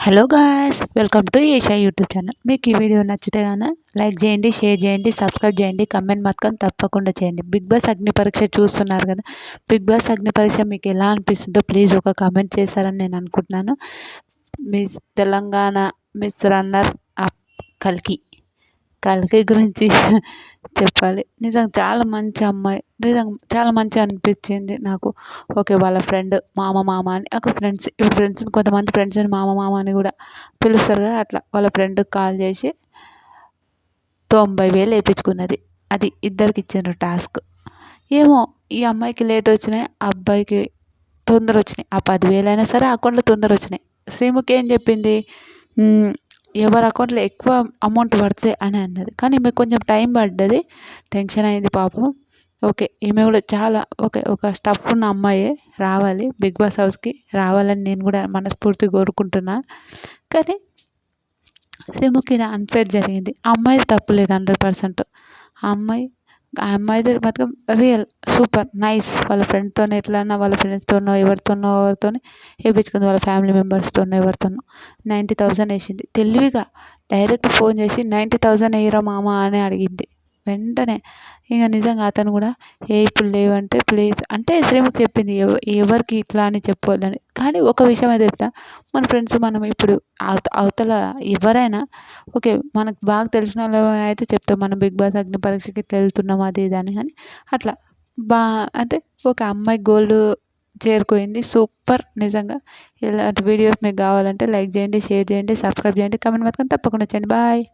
Hello guys, welcome to Isha YouTube channel. మీకు ఈ video నచ్చితే గాన లైక్ చేయండి, షేర్ చేయండి, సబ్స్క్రైబ్ చేయండి, కమెంట్ మాత్రం తప్పకుండా చేయండి. బిగ్ బాస్ అగ్ని పరీక్ష చూస్తున్నారు కదా. బిగ్ బాస్ అగ్ని పరీక్ష మీకు ఎలా అనిపిస్తుందో ప్లీజ్ ఒక కామెంట్ చేశారని నేను అనుకుంటున్నాను. Miss Telangana miss runner up కల్కి కల్కి గురించి చెప్పాలి. నిజంగా చాలా మంచి అమ్మాయి. నిజంగా చాలా మంచిగా అనిపించింది నాకు. ఓకే, వాళ్ళ ఫ్రెండ్ మామ అని ఒక ఫ్రెండ్స్, ఇప్పుడు ఫ్రెండ్స్ కొంతమంది ఫ్రెండ్స్ని మామ అని కూడా పిలుస్తారు కదా, అట్లా వాళ్ళ ఫ్రెండ్కి కాల్ చేసి 90,000 వేయించుకున్నది. అది ఇద్దరికి ఇచ్చిన టాస్క్. ఏమో ఈ అమ్మాయికి లేట్ వచ్చినాయి, ఆ అబ్బాయికి తొందర వచ్చినాయి. ఆ 10,000 అయినా సరే అకౌంట్లో తొందర వచ్చినాయి. శ్రీముఖి ఏం చెప్పింది, ఎవరి అకౌంట్లో ఎక్కువ అమౌంట్ పడితే అని అన్నది. కానీ ఈమె కొంచెం టైం పడ్డది, టెన్షన్ అయింది పాపం. ఓకే, ఈమె కూడా చాలా ఒక స్టఫ్ ఉన్న అమ్మాయే, రావాలి బిగ్ బాస్ హౌస్కి రావాలని నేను కూడా మనస్ఫూర్తిగా కోరుకుంటున్నా. కానీ శ్రీముఖి అన్ఫేర్ జరిగింది. ఆ అమ్మాయిది తప్పు లేదు 100%. ఆ అమ్మాయిది మాత్రం రియల్ సూపర్ నైస్. వాళ్ళ ఫ్రెండ్తో ఎట్లన్నా వాళ్ళ ఫ్రెండ్స్తోనో ఎవరితోనో వేయించుకుంది, వాళ్ళ ఫ్యామిలీ మెంబర్స్తోనో ఎవరితోనో 90,000 వేసింది. తెలివిగా డైరెక్ట్ ఫోన్ చేసి 90,000 వేయరా మామ అని అడిగింది వెంటనే. ఇక నిజంగా అతను కూడా ఇప్పుడు లేవంటే ప్లీజ్ అంటే శ్రీముఖి చెప్పింది ఎవరికి ఇట్లా అని చెప్పొద్దని. కానీ ఒక విషయం అయితే చెప్తా, మన ఫ్రెండ్స్ మనం ఇప్పుడు అవతల ఎవరైనా ఓకే, మనకు బాగా తెలిసిన వాళ్ళు అయితే చెప్తాం మనం బిగ్ బాస్ అగ్ని పరీక్షకి ఇట్లా వెళ్తున్నాం అది ఇది అని. కానీ అట్లా అంటే ఒక అమ్మాయి గోల్డ్ చేరుకుంది. సూపర్ నిజంగా. ఇలాంటి వీడియోస్ మీకు కావాలంటే లైక్ చేయండి, షేర్ చేయండి, సబ్స్క్రైబ్ చేయండి, కమెంట్ మాత్రం తప్పకుండా చేయండి. బాయ్.